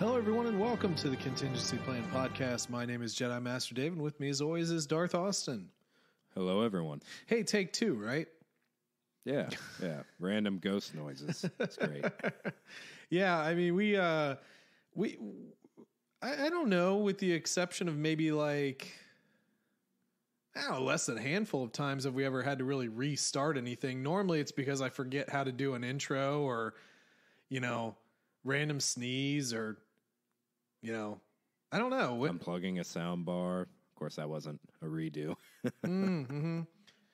Hello, everyone, and welcome to the Contingency Plan Podcast. My name is Jedi Master Dave, and with me, as always, is Darth Austin. Hello, everyone. Hey, take two, right? Yeah. Random ghost noises. It's great. Yeah, I mean, I don't know, with the exception of maybe like, I don't know, less than a handful of times have we ever had to really restart anything. Normally, it's because I forget how to do an intro or, random sneeze or, I don't know. Unplugging a sound bar. Of course, that wasn't a redo. Mm-hmm.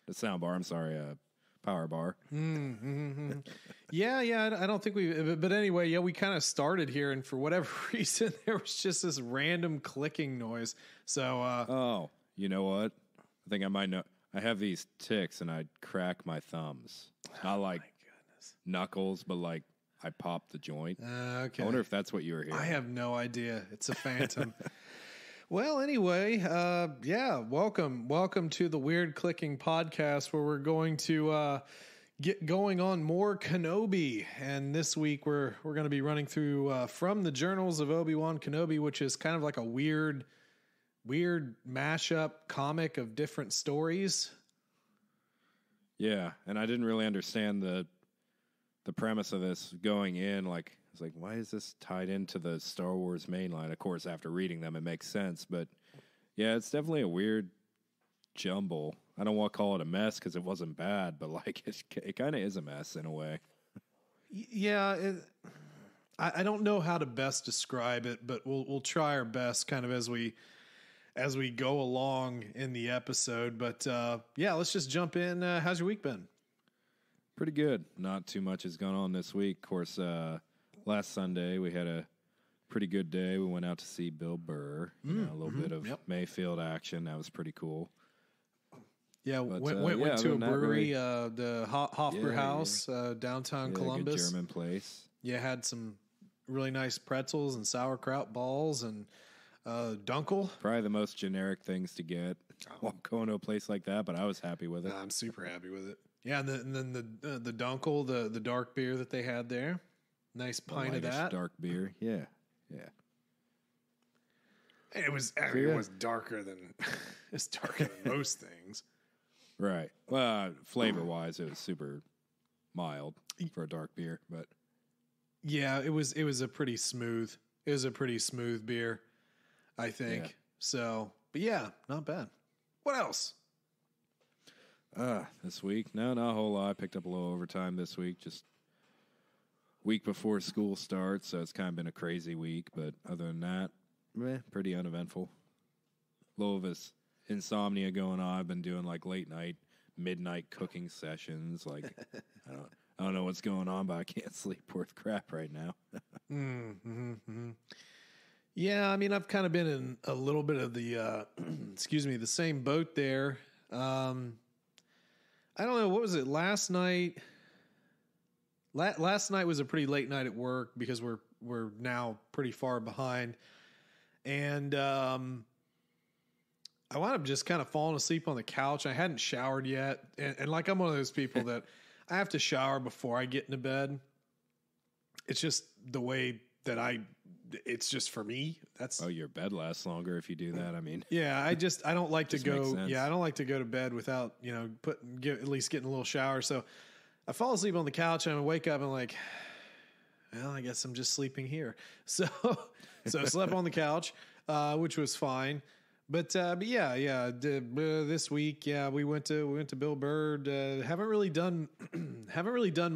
The sound bar, I'm sorry, a power bar. Mm-hmm. Yeah, I don't think but anyway, we kind of started here, and for whatever reason, there was just this random clicking noise. So, you know what? I think I might know. I have these tics, and I crack my thumbs. Not like knuckles, but like I popped the joint. Okay. I wonder if that's what you were hearing. I have no idea. It's a phantom. Well, anyway, welcome to the Weird Clicking Podcast, where we're going to get going on more Kenobi. And this week we're going to be running through From the Journals of Obi-Wan Kenobi, which is kind of like a weird mashup comic of different stories. Yeah, and I didn't really understand the premise of this going in. Like, I was like, why is this tied into the Star Wars mainline? Of course, after reading them, it makes sense. But yeah, it's definitely a weird jumble. I don't want to call it a mess because it wasn't bad, but like it kind of is a mess in a way. Yeah, I don't know how to best describe it, but we'll try our best kind of as we go along in the episode. But let's just jump in. How's your week been? Pretty good. Not too much has gone on this week. Of course, last Sunday we had a pretty good day. We went out to see Bill Burr. A little bit of Mayfield action. That was pretty cool. Yeah, went to a brewery, the Hofbrauhaus House, downtown Columbus. Good German place. Yeah, had some really nice pretzels and sauerkraut balls and Dunkel. Probably the most generic things to get while going to a place like that, but I was happy with it. I'm super happy with it. Yeah, and then the Dunkel, the dark beer that they had there. Nice pint of that. Dark beer, yeah. It was darker than it's darker than most things. Right. Well, flavor-wise, it was super mild for a dark beer, but yeah, it was a pretty smooth. It was a pretty smooth beer, I think. Yeah. So, but yeah, not bad. What else? This week? No, not a whole lot. I picked up a little overtime this week, just week before school starts, so it's kind of been a crazy week, but other than that, pretty uneventful. A little of this insomnia going on. I've been doing like late night, midnight cooking sessions. Like, I don't know what's going on, but I can't sleep worth crap right now. Yeah, I mean, I've kind of been in a little bit of the, the same boat there. I don't know, what was it last night? Last night was a pretty late night at work because we're now pretty far behind, and I wound up just kind of falling asleep on the couch. I hadn't showered yet, and like I'm one of those people that I have to shower before I get into bed. It's just the way that it's just for me. Your bed lasts longer if you do that. I mean, yeah, I don't like to go. Yeah, I don't like to go to bed without at least getting a little shower. So I fall asleep on the couch and I wake up and I'm like, well, I guess I'm just sleeping here. So I slept on the couch, which was fine. But this week, we went to Bill Burr. Haven't really done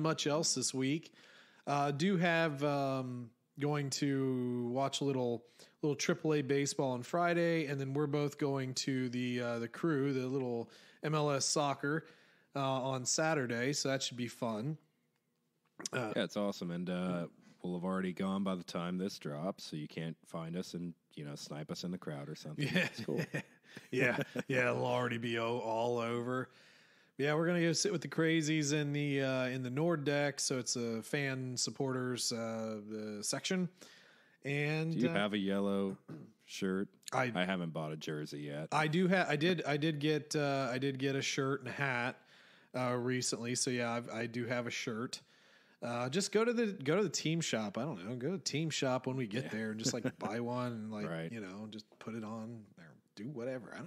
much else this week. Do have going to watch a little AAA baseball on Friday, and then we're both going to the crew, the little MLS soccer on Saturday. So that should be fun. Yeah, it's awesome, and we'll have already gone by the time this drops, so you can't find us and snipe us in the crowd or something. Yeah, it's cool. yeah, it'll already be all over. Yeah, we're gonna go sit with the crazies in the Nord deck, so it's a fan supporters section. And do you have a yellow shirt? I haven't bought a jersey yet. I do have. I did get a shirt and a hat recently. So yeah, I do have a shirt. Just go to the team shop. I don't know. Go to team shop when we get there and just like buy one and like, just put it on there. Do whatever.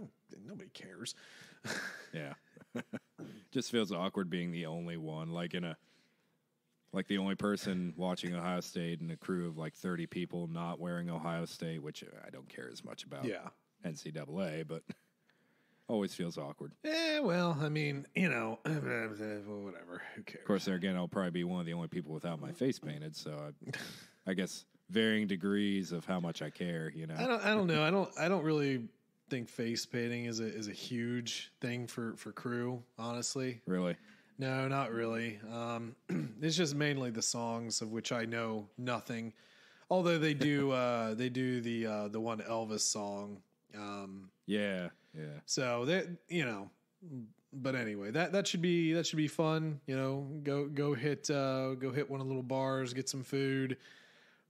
Nobody cares. Yeah. Just feels awkward being the only one, like the only person watching Ohio State and a crew of like 30 people not wearing Ohio State, which I don't care as much about NCAA, but always feels awkward. Yeah, well, I mean, whatever. Who cares? Of course, there again, I'll probably be one of the only people without my face painted, so I guess varying degrees of how much I care, I don't know. I don't really think face painting is a huge thing for crew, honestly. Really? No, not really. It's just mainly the songs of which I know nothing. Although they do the one Elvis song. Yeah. So that but anyway, that should be fun. Go hit one of the little bars, get some food.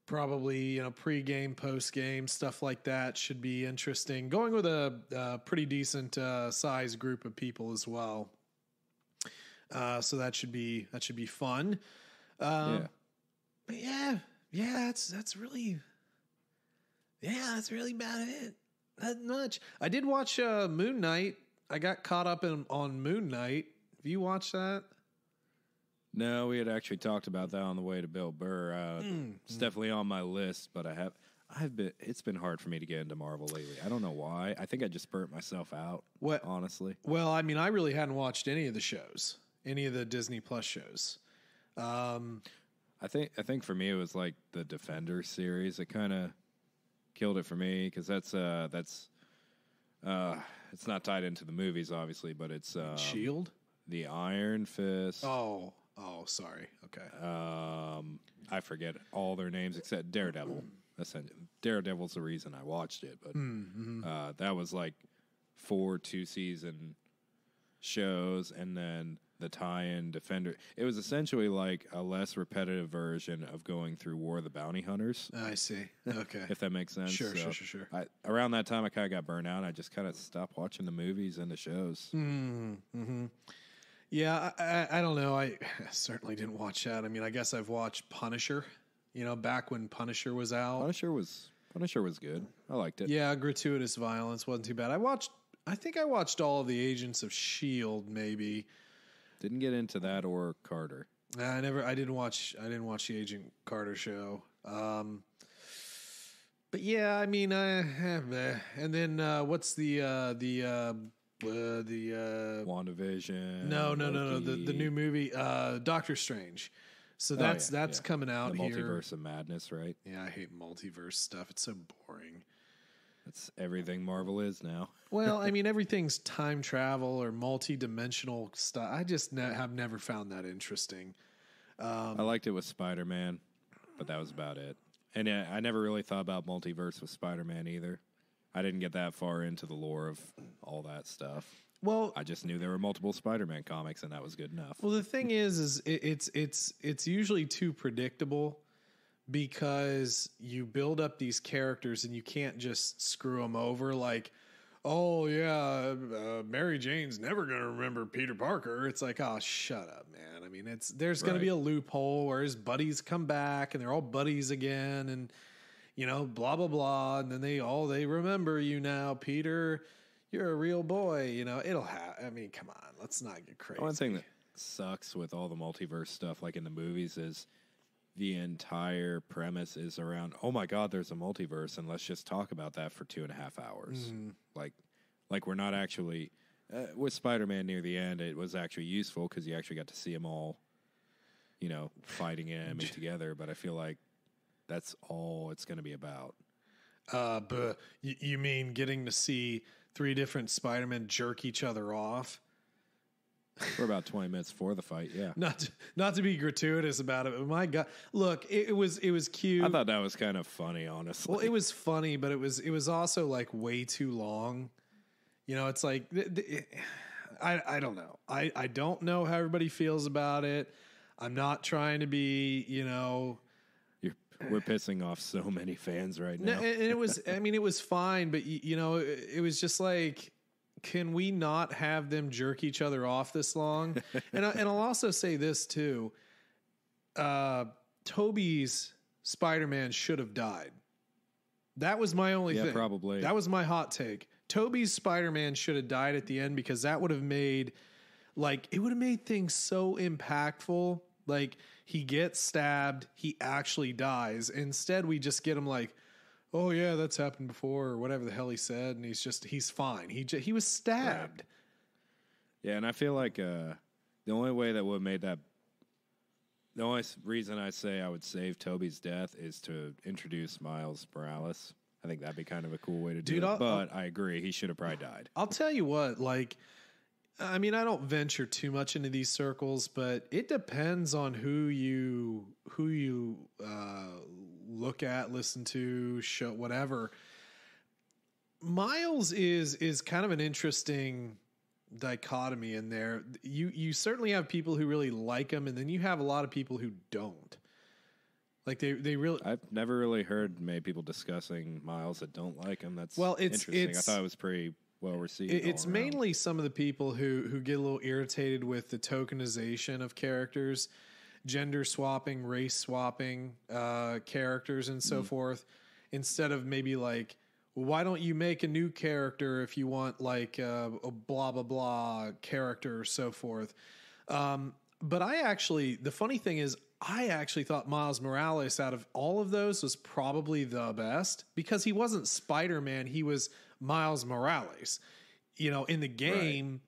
Probably, pre-game, post-game, stuff like that should be interesting. Going with a pretty decent size group of people as well. So that should be fun. But that's really about it. Not much. I did watch Moon Knight. I got caught up on Moon Knight. Have you watched that? No, we had actually talked about that on the way to Bill Burr. It's definitely on my list, but it's been hard for me to get into Marvel lately. I don't know why. I think I just burnt myself out, honestly. Well, I mean, I really hadn't watched any of the shows, any of the Disney Plus shows. I think for me it was like the Defender series. It kind of killed it for me because that's it's not tied into the movies, obviously, but it's Shield, the Iron Fist. Oh, sorry. Okay. I forget all their names except Daredevil. Daredevil's the reason I watched it, but that was like 4 2-season shows, and then the tie-in Defender. It was essentially like a less repetitive version of going through War of the Bounty Hunters. I see. Okay. If that makes sense. Sure. Around that time, I kind of got burnt out. I just kind of stopped watching the movies and the shows. Mm-hmm. Yeah, I don't know. I certainly didn't watch that. I mean, I guess I've watched Punisher, back when Punisher was out. Punisher was good. I liked it. Yeah, gratuitous violence wasn't too bad. I think I watched all of the Agents of S.H.I.E.L.D. maybe. Didn't get into that or Carter. I didn't watch the Agent Carter show. But yeah, I mean, and then what's the WandaVision? No, the new movie, Doctor Strange. So that's coming out the here. Multiverse of Madness, right? Yeah, I hate multiverse stuff. It's so boring. That's everything Marvel is now. Well, I mean, everything's time travel or multi-dimensional stuff. I just have never found that interesting. I liked it with Spider-Man, but that was about it. And I never really thought about multiverse with Spider-Man either. I didn't get that far into the lore of all that stuff. Well, I just knew there were multiple Spider-Man comics, and that was good enough. Well, the thing is it's usually too predictable because you build up these characters and you can't just screw them over. Like, oh yeah, Mary Jane's never going to remember Peter Parker. It's like, oh, shut up, man. I mean, there's going to be a loophole where his buddies come back and they're all buddies again, and blah blah blah, and then they remember you now, Peter. You're a real boy, it'll happen. I mean, come on, let's not get crazy. One thing that sucks with all the multiverse stuff, like in the movies, is the entire premise is around, oh my God, there's a multiverse, and let's just talk about that for 2.5 hours. Mm-hmm. Like we're not actually, with Spider-Man near the end, it was actually useful because you actually got to see them all, fighting enemy together, but I feel like that's all it's going to be about. But you mean getting to see 3 different Spider-Men jerk each other off? For about 20 minutes before the fight, yeah. Not to be gratuitous about it, but my God, look, it was cute. I thought that was kind of funny, honestly. Well, it was funny, but it was also like way too long. It's like I don't know. I don't know how everybody feels about it. I'm not trying to be, We're pissing off so many fans right now. No, and it was fine, but it was just like, can we not have them jerk each other off this long? And I'll also say this too. Tobey's Spider-Man should have died. That was my only thing. Probably. That was my hot take. Tobey's Spider-Man should have died at the end because that would have made, like, it would have made things so impactful. Like, he gets stabbed, he actually dies. Instead, we just get him like, oh yeah, that's happened before, or whatever the hell he said, and he's fine. He was stabbed. Right. Yeah, and I feel like the only way that would have made that, the only reason I say I would save Tobey's death is to introduce Miles Morales. I think that'd be kind of a cool way to do it. But I agree, he should have probably died. I'll tell you what, like, I mean, I don't venture too much into these circles, but it depends on who you look at, listen to, show, whatever. Miles is kind of an interesting dichotomy in there. You certainly have people who really like him, and then you have a lot of people who don't. Like they really. I've never really heard many people discussing Miles that don't like him. That's interesting. I thought it was pretty well received. It's mainly some of the people who get a little irritated with the tokenization of characters, gender swapping, race swapping characters, and so forth. Instead of maybe like, well, why don't you make a new character if you want like a blah blah blah character or so forth. But the funny thing is, I actually thought Miles Morales out of all of those was probably the best because he wasn't Spider-Man. He was Miles Morales. You know, in the game,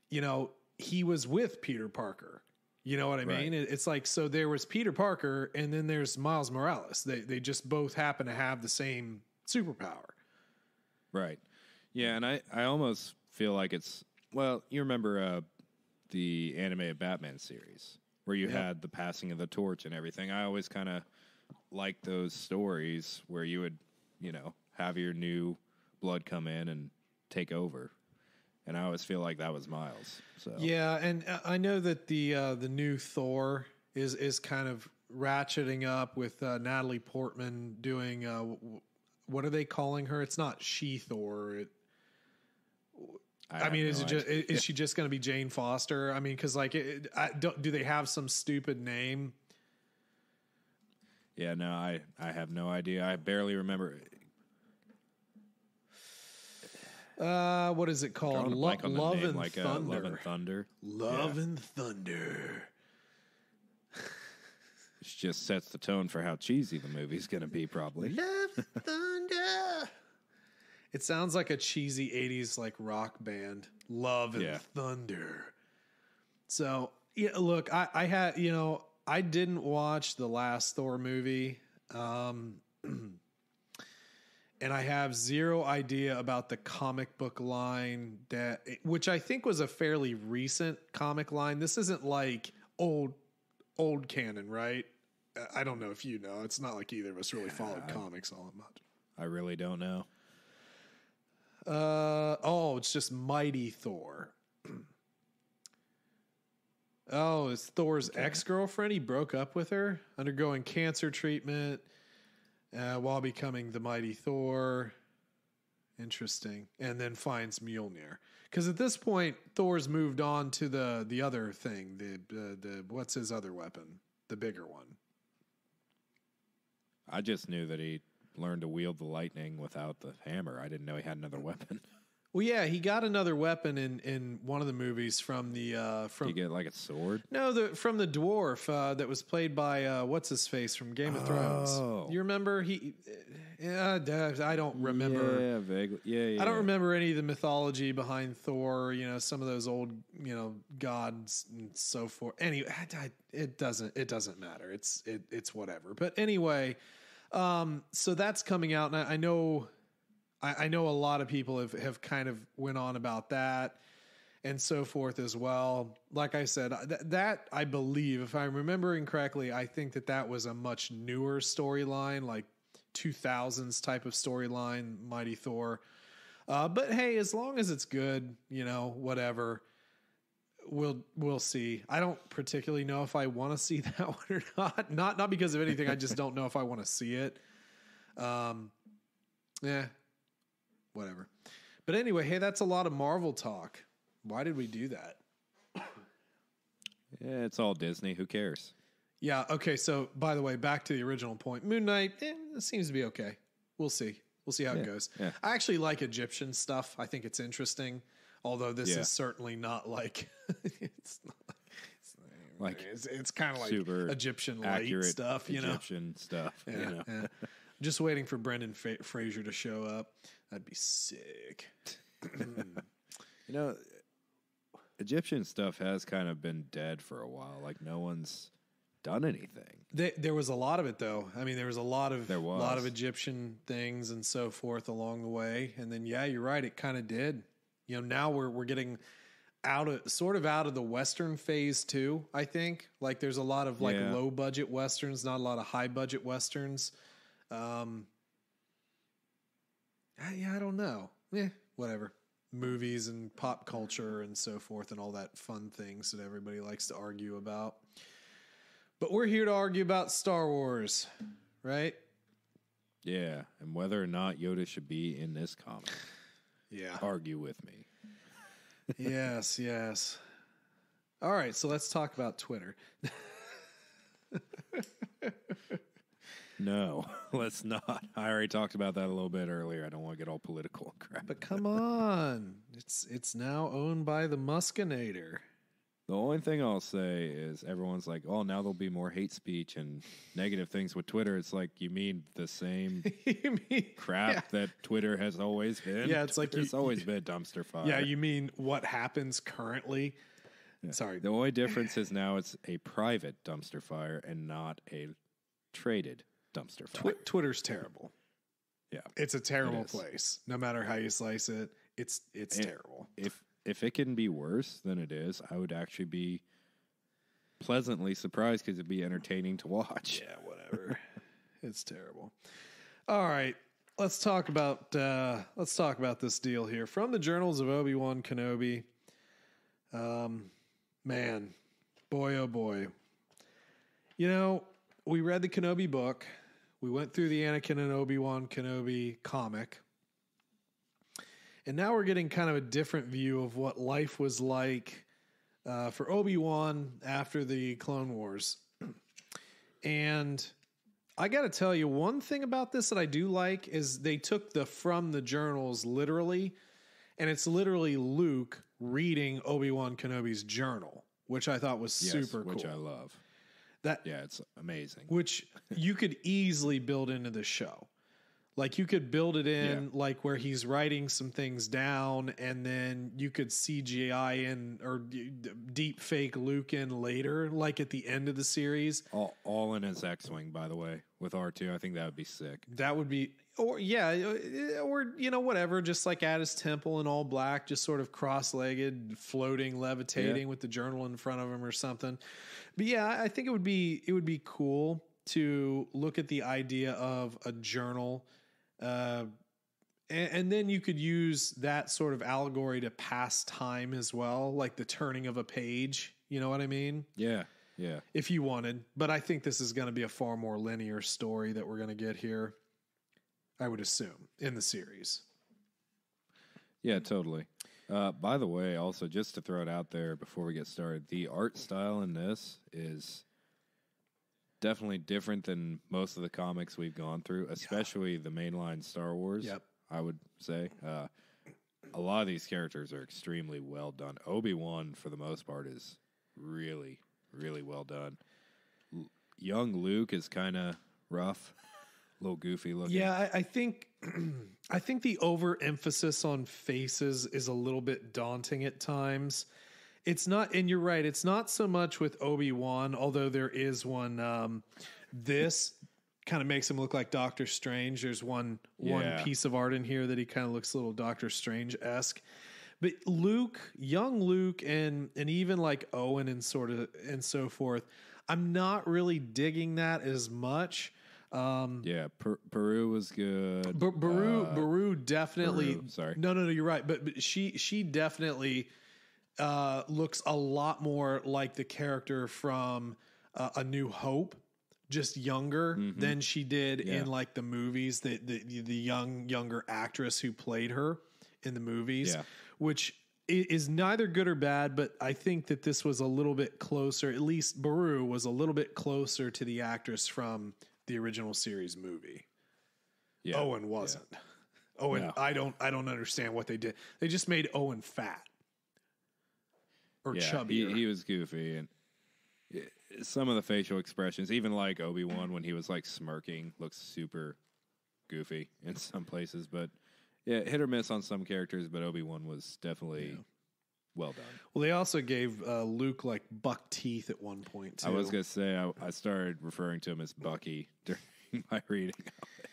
you know, he was with Peter Parker. You know what I mean? It's like, so there was Peter Parker and then there's Miles Morales. They just both happen to have the same superpower. Right. Yeah, and I almost feel like it's, well, you remember the animated Batman series where you had the passing of the torch and everything. I always kind of liked those stories where you would, you know, have your new blood come in and take over. And I always feel like that was Miles. So yeah, and I know that the new Thor is kind of ratcheting up with Natalie Portman doing what are they calling her? It's not She-Thor. I mean, is she just going to be Jane Foster? I mean, because like, do they have some stupid name? Yeah, no, I have no idea. I barely remember. What is it called? Love and Thunder. Love and Thunder. Love and Thunder. It just sets the tone for how cheesy the movie's going to be, probably. Love and Thunder. It sounds like a cheesy 80s like rock band. Love and Thunder. So, yeah, look, I had, you know, I didn't watch the last Thor movie. And I have zero idea about the comic book line which I think was a fairly recent comic line. This isn't like old canon, right? I don't know if you know. It's not like either of us really followed comics all that much. I really don't know. It's just Mighty Thor. It's Thor's ex-girlfriend. He broke up with her, undergoing cancer treatment while becoming the Mighty Thor. Interesting. And then finds Mjolnir. Because at this point, Thor's moved on to the other thing. The what's his other weapon? The bigger one. I just knew that he learned to wield the lightning without the hammer. I didn't know he had another weapon. Well, yeah, he got another weapon in one of the movies from the Did he get like a sword? No, from the dwarf that was played by what's his face from Game of Thrones. You remember I don't remember. Yeah, vaguely. Yeah. I don't remember any of the mythology behind Thor. You know, some of those old gods and so forth. Anyway, it doesn't matter. It's whatever. But anyway. So that's coming out, and I know a lot of people have kind of went on about that and so forth as well. Like I said, that I believe, if I'm remembering correctly, I think that was a much newer storyline, like 2000s type of storyline, Mighty Thor. But hey, as long as it's good, whatever. We'll see. I don't particularly know if I want to see that one or not. Not because of anything. I just don't know if I want to see it. Whatever. But anyway, hey, that's a lot of Marvel talk. Why did we do that? Yeah, it's all Disney. Who cares? Yeah. Okay. So, by the way, back to the original point. Moon Knight it seems to be okay. We'll see. We'll see how it goes. Yeah. I actually like Egyptian stuff. I think it's interesting. Although this is certainly not like it's kind of like super Egyptian light stuff. Egyptian stuff. Yeah. Just waiting for Brendan Fraser to show up. That'd be sick. Egyptian stuff has kind of been dead for a while. Like no one's done anything. There was a lot of it, though. I mean, there was a lot of Egyptian things and so forth along the way. And then, yeah, you're right. It kind of did. Now we're getting out of the Western phase too. I think like there's a lot of low budget Westerns, not a lot of high budget Westerns. I don't know. Whatever. Movies and pop culture and so forth and all that fun things that everybody likes to argue about. But we're here to argue about Star Wars, right? Yeah, and whether or not Yoda should be in this comic. Yeah. Argue with me. Yes. All right, so let's talk about Twitter. No, let's not. I already talked about that a little bit earlier. I don't want to get all political and crap. But come on. It's now owned by the Muskinator. The only thing I'll say is everyone's like, oh, now there'll be more hate speech and negative things with Twitter. It's like, you mean the same crap that Twitter has always been? Yeah, it's like it's always been dumpster fire. Yeah, you mean what happens currently? Yeah. Sorry. The only difference is now it's a private dumpster fire and not a traded dumpster fire. Twitter's terrible. Yeah. It's a terrible place. No matter how you slice it, it's terrible. If it can be worse than it is, I would actually be pleasantly surprised because it'd be entertaining to watch. Yeah, whatever. It's terrible. All right, let's talk about this deal here from the Journals of Obi-Wan Kenobi. Man, boy, oh boy. We read the Kenobi book. We went through the Anakin and Obi-Wan Kenobi comic. And now we're getting kind of a different view of what life was like for Obi-Wan after the Clone Wars. And I got to tell you, one thing about this that I do like is they took from the journals literally, and it's literally Luke reading Obi-Wan Kenobi's journal, which I thought was super cool. Which I love. It's amazing. Which you could easily build into the show. Like you could build it in like where he's writing some things down and then you could CGI in or deep fake Luke in later, like at the end of the series. All in his X-Wing, by the way, with R2. I think that would be sick. That would be, or whatever, just like at his temple in all black, just sort of cross-legged, floating, levitating with the journal in front of him or something. But yeah, I think it would be cool to look at the idea of a journal. And then you could use that sort of allegory to pass time as well, like the turning of a page. You know what I mean? Yeah. If you wanted. But I think this is going to be a far more linear story that we're going to get here, I would assume, in the series. Yeah, totally. By the way, also, just to throw it out there before we get started, the art style in this is definitely different than most of the comics we've gone through, especially the mainline Star Wars. Yep. I would say a lot of these characters are extremely well done. Obi-Wan, for the most part, is really, really well done. Young Luke is kind of rough, a little goofy looking. Yeah, I think the overemphasis on faces is a little bit daunting at times. It's not, and you're right, it's not so much with Obi-Wan, although there is one, this kind of makes him look like Doctor Strange. There's one piece of art in here that he kind of looks a little Doctor Strange-esque. But Luke, young Luke, and even like Owen and so forth, I'm not really digging that as much. Peru was good. Beru definitely. Sorry. No, you're right. But she definitely looks a lot more like the character from A New Hope, just younger than she did in like the movies. The younger actress who played her in the movies, which is neither good or bad, but I think that this was a little bit closer. At least Beru was a little bit closer to the actress from the original series movie. Yeah. Owen wasn't. Yeah. Owen, no. I don't understand what they did. They just made Owen fat or chubbier. He was goofy, and some of the facial expressions, even like Obi-Wan when he was like smirking, looks super goofy in some places. But yeah, hit or miss on some characters. But Obi-Wan was definitely well done. Well, they also gave Luke like buck teeth at one point too. I was gonna say I started referring to him as Bucky during my reading of it.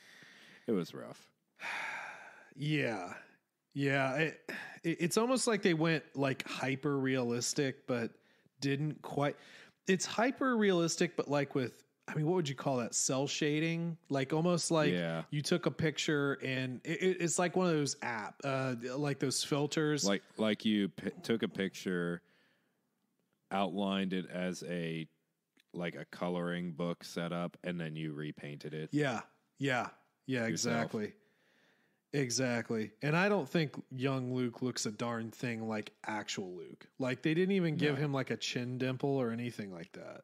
It was rough. Yeah. It's almost like they went like hyper realistic, but didn't quite. It's hyper realistic, but like with, I mean, what would you call that? Cell shading, like almost like you took a picture and it's like one of those like those filters, like you took a picture, outlined it as a coloring book setup, and then you repainted it. Yeah, yourself. Exactly. And I don't think young Luke looks a darn thing like actual Luke. Like they didn't even give him like a chin dimple or anything like that.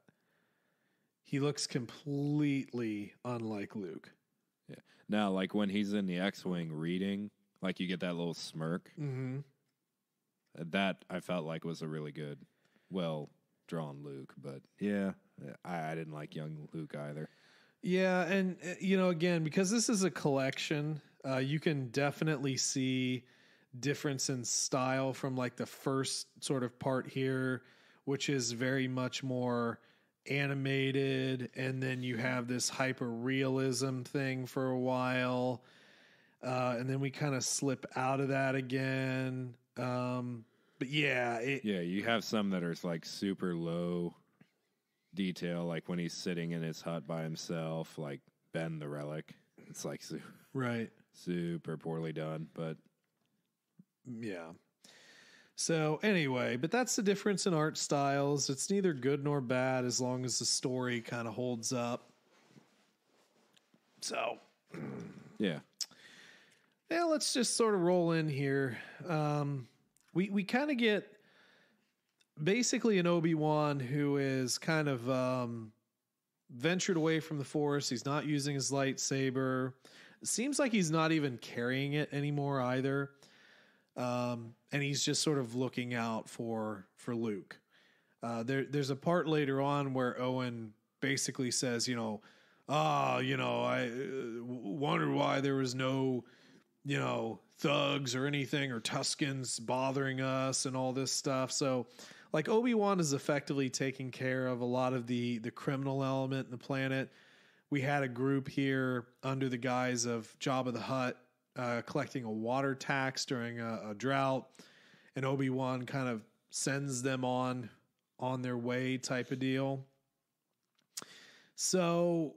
He looks completely unlike Luke. Yeah. Now, like when he's in the X-Wing reading, like you get that little smirk. Mm-hmm. That I felt like was a really good, well-drawn Luke. But yeah, I didn't like young Luke either. Yeah, and again, because this is a collection, you can definitely see difference in style from like the first sort of part here, which is very much more animated, and then you have this hyper realism thing for a while, and then we kind of slip out of that again. But you have some that are like super low detail, like when he's sitting in his hut by himself, like Ben the Relic. It's like super poorly done, but yeah. So anyway, but that's the difference in art styles. It's neither good nor bad as long as the story kind of holds up. So yeah, let's just sort of roll in here. We kind of get basically an Obi-Wan who is kind of ventured away from the Force. He's not using his lightsaber. It seems like he's not even carrying it anymore either. And he's just sort of looking out for Luke. There's a part later on where Owen basically says, I wonder why there was no, thugs or anything or Tuskens bothering us and all this stuff. So like Obi-Wan is effectively taking care of a lot of the criminal element in the planet. We had a group here under the guise of Jabba the Hutt collecting a water tax during a drought, and Obi-Wan kind of sends them on their way type of deal. So,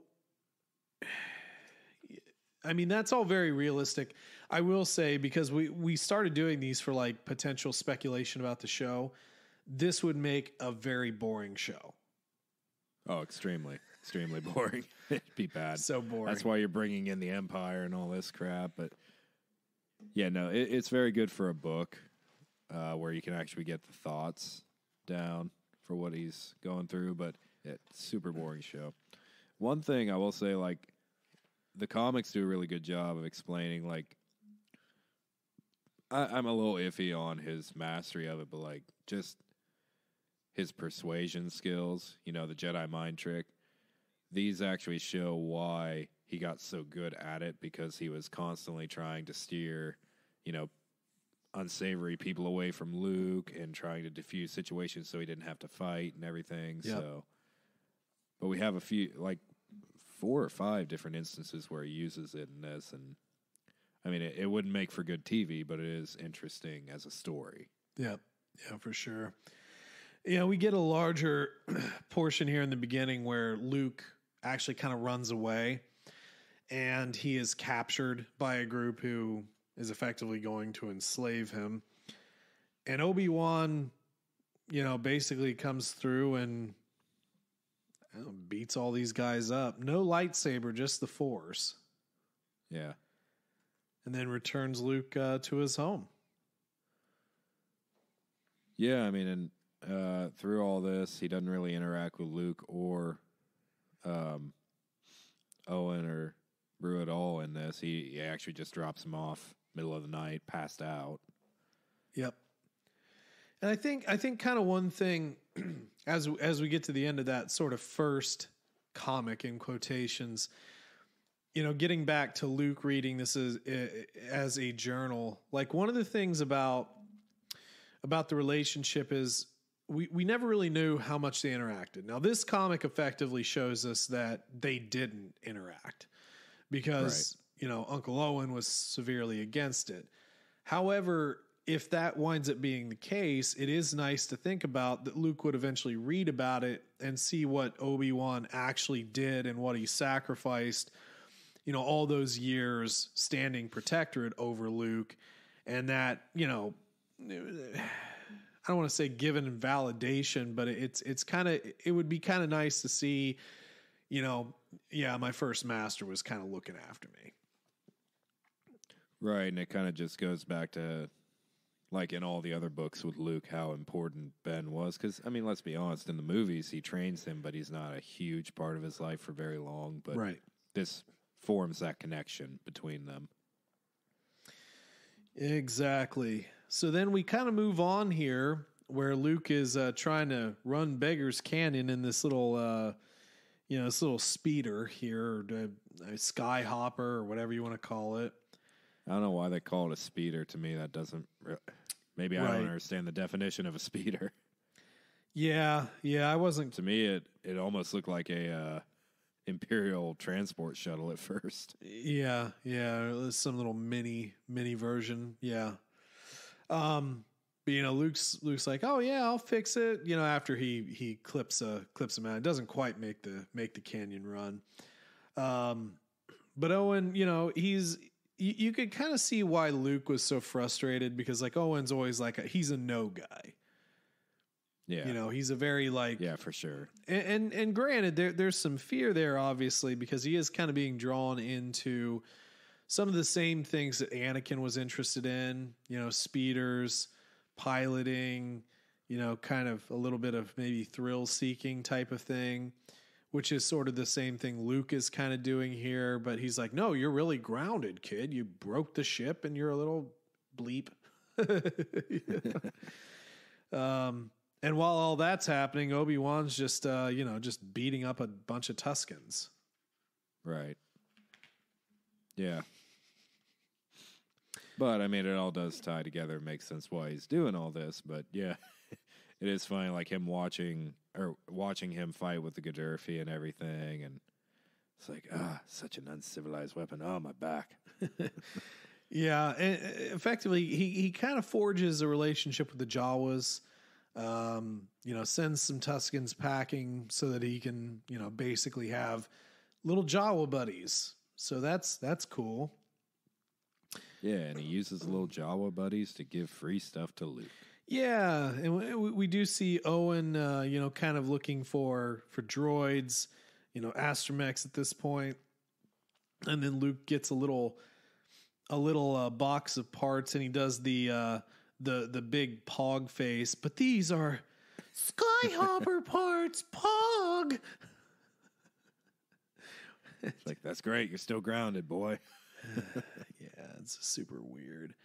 I mean, that's all very realistic. I will say, because we started doing these for like potential speculation about the show, this would make a very boring show. Oh, extremely boring. It'd be bad. So boring. That's why you're bringing in the Empire and all this crap. But yeah, no, it's very good for a book where you can actually get the thoughts down for what he's going through. But it's super boring show. One thing I will say, like, the comics do a really good job of explaining, like, I'm a little iffy on his mastery of it, but like just his persuasion skills, the Jedi mind trick. These actually show why he got so good at it, because he was constantly trying to steer, unsavory people away from Luke and trying to diffuse situations so he didn't have to fight and everything. Yep. So, but we have a few, like 4 or 5 different instances where he uses it in this, and I mean, it wouldn't make for good TV, but it is interesting as a story. Yeah, for sure. We get a larger portion here in the beginning where Luke actually kind of runs away, and he is captured by a group who is effectively going to enslave him. And Obi-Wan, basically comes through and beats all these guys up. No lightsaber, just the Force. Yeah. And then returns Luke to his home. Yeah, I mean, and through all this, he doesn't really interact with Luke or Owen or Brew at all in this. He actually just drops him off middle of the night, passed out. Yep. And I think kind of one thing as we get to the end of that sort of first comic in quotations, getting back to Luke reading this as a journal, like one of the things about the relationship is we never really knew how much they interacted. Now this comic effectively shows us that they didn't interact because, Uncle Owen was severely against it. However, if that winds up being the case, it is nice to think about that Luke would eventually read about it and see what Obi-Wan actually did and what he sacrificed, all those years standing protectorate over Luke. And that, I don't want to say given validation, but it would be kind of nice to see, my first master was kind of looking after me. Right. And it kind of just goes back to, like in all the other books with Luke, how important Ben was. Because, I mean, let's be honest, in the movies, he trains him, but he's not a huge part of his life for very long. But this forms that connection between them. Exactly. So then we kind of move on here where Luke is trying to run Beggar's Canyon in this little, this little speeder here, or a skyhopper or whatever you want to call it. I don't know why they call it a speeder. To me, that doesn't... Maybe I don't understand the definition of a speeder. Yeah, I wasn't... To me, it almost looked like a Imperial transport shuttle at first. Yeah, it was some little mini version. Yeah. But, Luke's like, oh yeah, I'll fix it. After he clips him out, it doesn't quite make the canyon run. But Owen, you could kind of see why Luke was so frustrated because like Owen's always like he's a no guy. Yeah. He's a very like, yeah, for sure. And granted there's some fear there obviously because he is kind of being drawn into some of the same things that Anakin was interested in, speeders, piloting, kind of a little bit of maybe thrill seeking type of thing, which is sort of the same thing Luke is kind of doing here. But he's like, no, you're really grounded, kid. You broke the ship and you're a little bleep. And while all that's happening, Obi-Wan's just beating up a bunch of Tuskens. Right. Yeah. But, I mean, it all does tie together. It makes sense why he's doing all this. But, yeah, it is funny, like him watching him fight with the Gaddafi and everything. And it's like, such an uncivilized weapon. Oh, my back. Yeah. And effectively, he kind of forges a relationship with the Jawas. Sends some Tuskens packing so that he can, basically have little Jawa buddies. So that's cool. Yeah, and he uses little Jawa buddies to give free stuff to Luke. Yeah, and we do see Owen, kind of looking for droids, astromechs at this point, and then Luke gets a little box of parts, and he does the big Pog face, but these are Skyhopper parts, Pog. It's like, that's great. You're still grounded, boy. Yeah, it's super weird.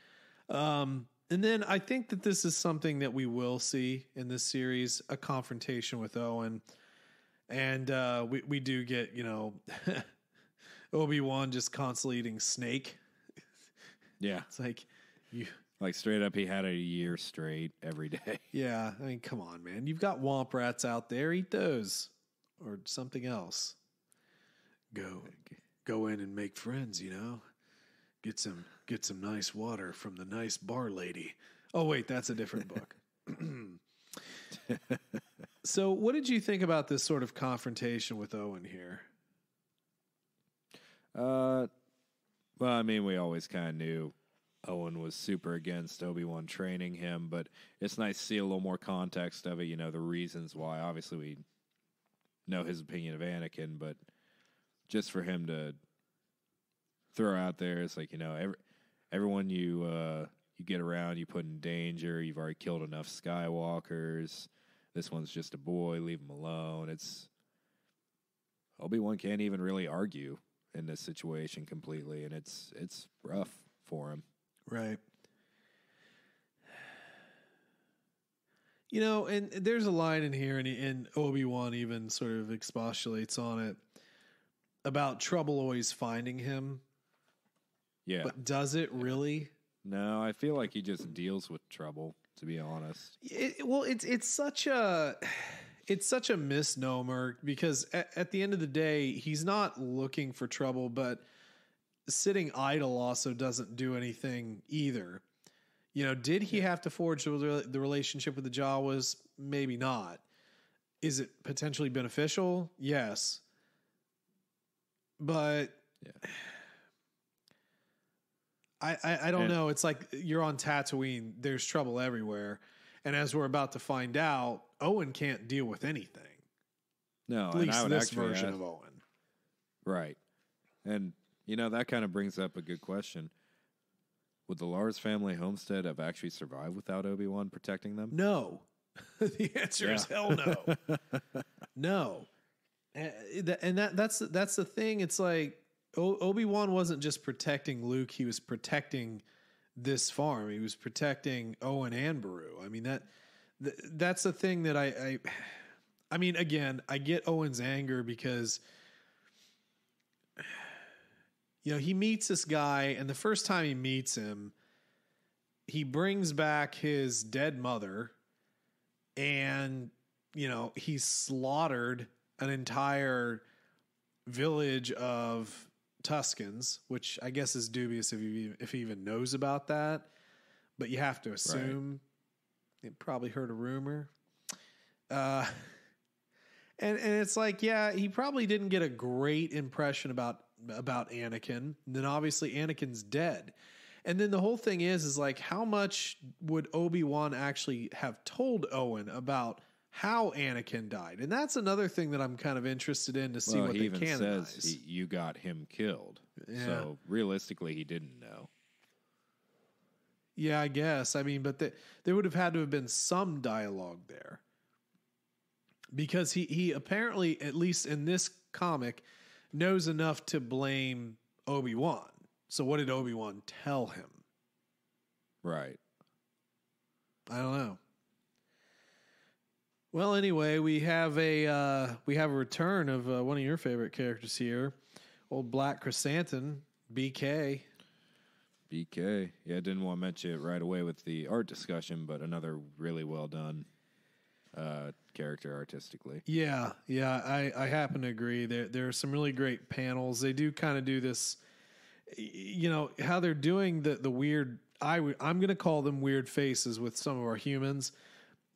And then I think that this is something that we will see in this series, a confrontation with Owen. And we do get, Obi-Wan just constantly eating snake. Yeah. It's like you... Like, straight up, he had it a year straight every day. Yeah, I mean, come on, man. You've got womp rats out there. Eat those. Or something else. Go in and make friends, Get some nice water from the nice bar lady. Oh, wait, that's a different book. So what did you think about this sort of confrontation with Owen here? Well, I mean, we always kind of knew Owen was super against Obi-Wan training him, but it's nice to see a little more context of it, the reasons why. Obviously, we know his opinion of Anakin, but just for him to throw out there, it's like, everyone you you get around, you put in danger. You've already killed enough Skywalkers. This one's just a boy. Leave him alone. Obi-Wan can't even really argue in this situation completely, and it's rough for him. Right. And there's a line in here, and Obi-Wan even sort of expostulates on it about trouble always finding him. Yeah. But does it really? No, I feel like he just deals with trouble, to be honest. It's such a misnomer because at the end of the day, he's not looking for trouble, but sitting idle also doesn't do anything either. Did he have to forge the relationship with the Jawas? Maybe not. Is it potentially beneficial? Yes. But I don't know. It's like you're on Tatooine. There's trouble everywhere. And as we're about to find out, Owen can't deal with anything. No, at least this version of Owen. Right. And, that kind of brings up a good question. Would the Lars family homestead have actually survived without Obi-Wan protecting them? No. The answer is hell no. No. And that's the thing. It's like Obi-Wan wasn't just protecting Luke. He was protecting this farm. He was protecting Owen and Beru. I mean, that's the thing that I mean, again, I get Owen's anger because he meets this guy, and the first time he meets him, he brings back his dead mother, and, he slaughtered an entire village of Tuscans, which I guess is dubious if he even knows about that, but you have to assume he probably heard a rumor. And it's like, yeah, he probably didn't get a great impression about Anakin. And then obviously Anakin's dead. And then the whole thing is like, how much would Obi-Wan actually have told Owen about how Anakin died? And that's another thing that I'm kind of interested in to see what they canonize. Says you got him killed. Yeah. So realistically, he didn't know. Yeah, I guess. I mean, but there would have had to have been some dialogue there. Because he apparently, at least in this comic, knows enough to blame Obi-Wan. So what did Obi-Wan tell him? Right. I don't know. Well, anyway, we have a return of one of your favorite characters here, old Black Chrysanthemum, BK. BK. Yeah, I didn't want to mention it right away with the art discussion, but another really well done character artistically. Yeah, I happen to agree. There are some really great panels. They do kind of do this, how they're doing the weird. I'm going to call them weird faces with some of our humans.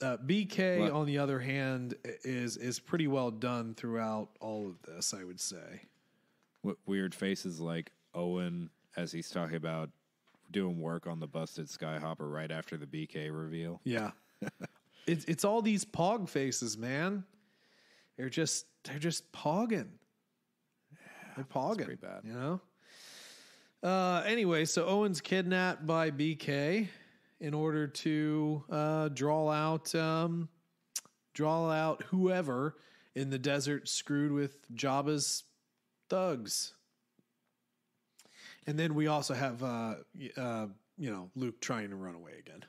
BK, on the other hand, is pretty well done throughout all of this, I would say. What weird faces like Owen as he's talking about doing work on the busted Skyhopper right after the BK reveal. Yeah. It's all these pog faces, man. They're just pogging. They're pogging. Pretty bad. Anyway, so Owen's kidnapped by BK in order to draw out whoever in the desert screwed with Jabba's thugs. And then we also have Luke trying to run away again.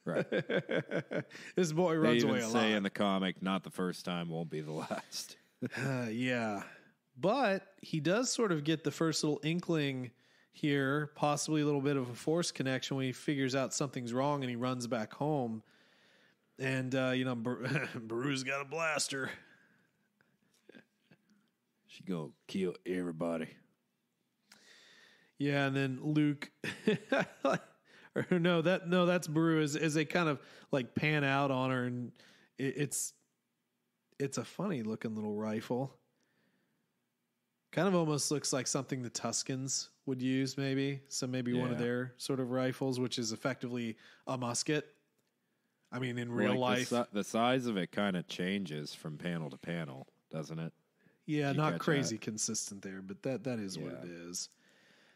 Right. This boy runs away a lot. They even say in the comic, not the first time, won't be the last. Yeah. But he does sort of get the first little inkling here, possibly a little bit of a Force connection when he figures out something's wrong and he runs back home. And, Beru's got a blaster. She gonna kill everybody. Yeah, and then Luke... that's Beru as they kind of like pan out on her, and it's a funny looking little rifle. Kind of almost looks like something the Tuscans would use, maybe. So maybe one of their sort of rifles, which is effectively a musket. I mean, in real life, the size of it kind of changes from panel to panel, doesn't it? Yeah, not crazy consistent there, but that is what it is.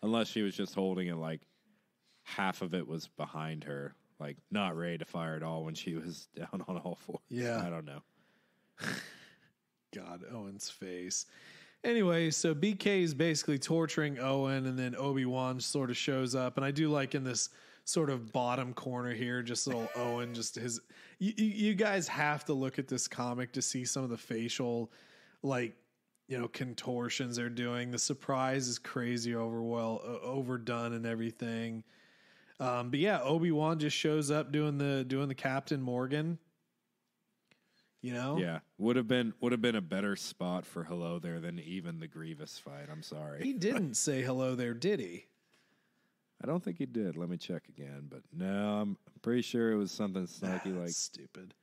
Unless she was just holding it like half of it was behind her, like not ready to fire at all when she was down on all fours. Yeah. I don't know. God, Owen's face. Anyway, so BK is basically torturing Owen, and then Obi-Wan sort of shows up. And I do like in this sort of bottom corner here, just little Owen, just his. You guys have to look at this comic to see some of the facial, like, contortions they're doing. The surprise is crazy overdone and everything. But yeah, Obi-Wan just shows up doing the Captain Morgan. Yeah, would have been a better spot for hello there than even the Grievous fight. I'm sorry. He didn't say hello there, did he? I don't think he did. Let me check again. But no, I'm pretty sure it was something snarky like stupid.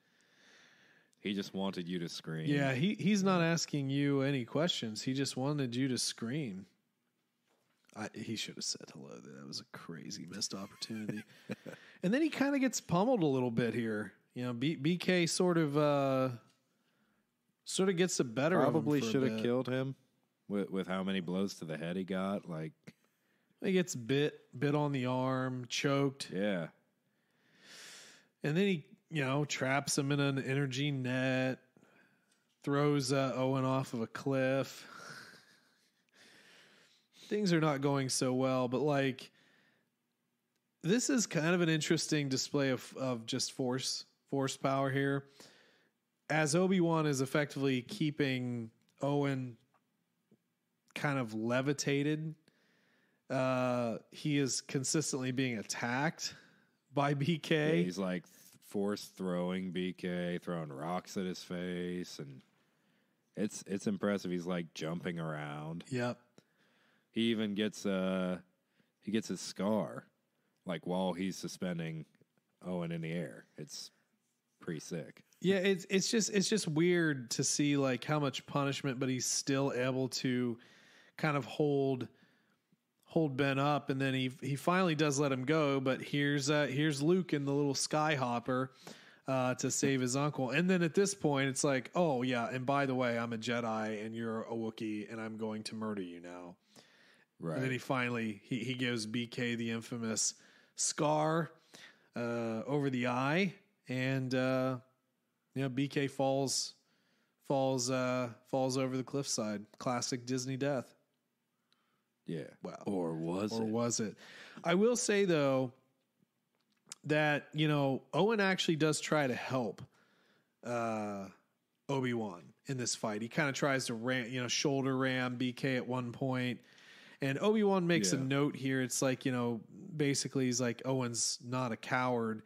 He just wanted you to scream. Yeah, he's not asking you any questions. He just wanted you to scream. He should have said hello. That was a crazy missed opportunity. And then he kind of gets pummeled a little bit here. BK sort of gets the better of him. Probably should have killed him with how many blows to the head he got. Like, he gets bit on the arm, choked. Yeah. And then he, traps him in an energy net, throws Owen off of a cliff. Things are not going so well, but like, this is kind of an interesting display of just force power here. As Obi-Wan is effectively keeping Owen kind of levitated, he is consistently being attacked by BK. Yeah, he's like force throwing BK, throwing rocks at his face, and it's impressive. He's like jumping around. Yep. He even gets his scar, like while he's suspending Owen in the air. It's pretty sick. Yeah, it's just weird to see like how much punishment, but he's still able to kind of hold Ben up, and then he finally does let him go. But here's Luke in the little skyhopper to save his uncle. And then at this point, it's like, oh yeah, and by the way, I'm a Jedi and you're a Wookiee, and I'm going to murder you now. Right. And then he finally he gives BK the infamous scar over the eye, and BK falls over the cliffside. Classic Disney death. Yeah. Wow. Or was it? I will say though that Owen actually does try to help Obi-Wan in this fight. He kind of tries to shoulder ram BK at one point. And Obi-Wan makes a note here. It's like, basically he's like, Owen's not a coward.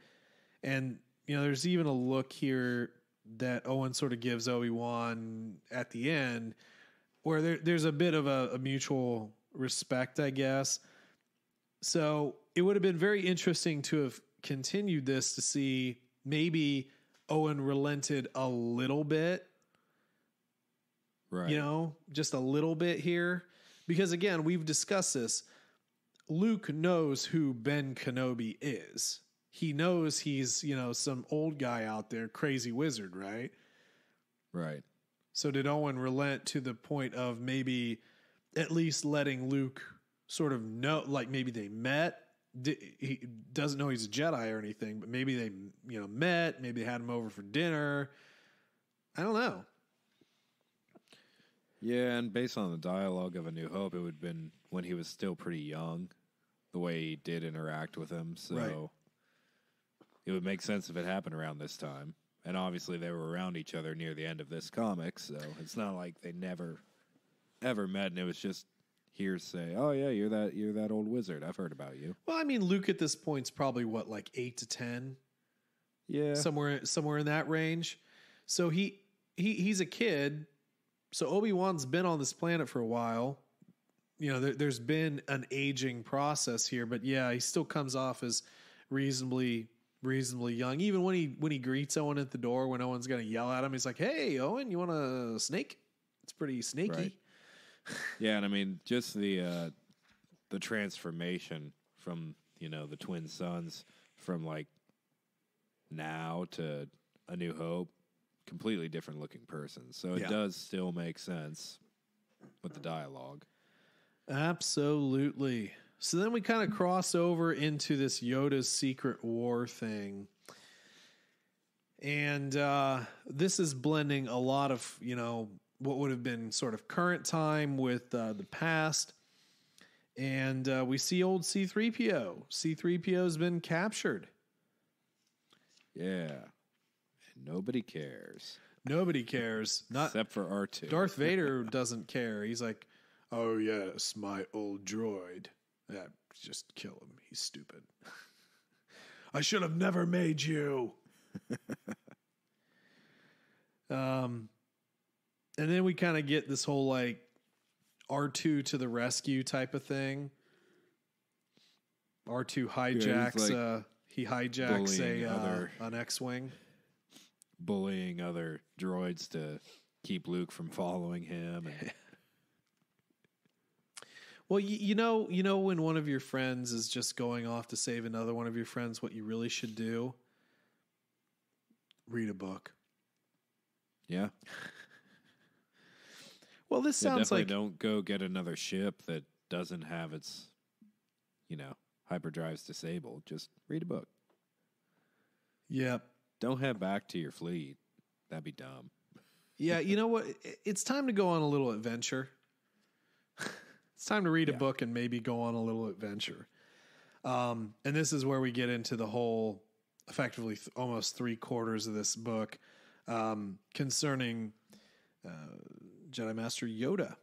And, there's even a look here that Owen sort of gives Obi-Wan at the end where there's a bit of a mutual respect, I guess. So it would have been very interesting to have continued this to see maybe Owen relented a little bit. Right. Just a little bit here. Because again, we've discussed this. Luke knows who Ben Kenobi is. He knows he's, some old guy out there, crazy wizard, right? Right. So did Owen relent to the point of maybe at least letting Luke sort of know, like maybe they met? He doesn't know he's a Jedi or anything, but maybe they, met. Maybe they had him over for dinner. I don't know. Yeah, and based on the dialogue of A New Hope, it would have been when he was still pretty young, the way he did interact with him. So It would make sense if it happened around this time. And obviously they were around each other near the end of this comic, so it's not like they never, ever met, and it was just hearsay. Oh, yeah, you're that old wizard. I've heard about you. Well, I mean, Luke at this point's probably, like 8 to 10? Yeah. Somewhere in that range. So he's a kid. So Obi-Wan's been on this planet for a while. There's been an aging process here, but yeah, he still comes off as reasonably young. Even when he greets Owen at the door, when Owen's going to yell at him, he's like, "Hey, Owen, you want a snake?" It's pretty snaky. Right. Yeah, and I mean, just the transformation from the twin sons from like now to A New Hope. Completely different looking person. So it does still make sense with the dialogue. Absolutely. So then we kind of cross over into this Yoda's Secret War thing. And this is blending a lot of, what would have been sort of current time with the past. And we see old C-3PO. C-3PO has been captured. Yeah. And nobody cares. Nobody cares. Except for R2. Darth Vader doesn't care. He's like, oh, yes, my old droid. Yeah, just kill him. He's stupid. I should have never made you. And then we kind of get this whole like R2 to the rescue type of thing. R2 hijacks he hijacks an X-wing, bullying other droids to keep Luke from following him. And well, you know when one of your friends is just going off to save another one of your friends, what you really should do? Read a book. Yeah. Well, this sounds like don't go get another ship that doesn't have its, hyperdrives disabled. Just read a book. Yep. Don't head back to your fleet. That'd be dumb. Yeah, you know what? It's time to go on a little adventure. It's time to read a book and maybe go on a little adventure. And this is where we get into the whole, effectively almost 3/4 of this book concerning Jedi Master Yoda.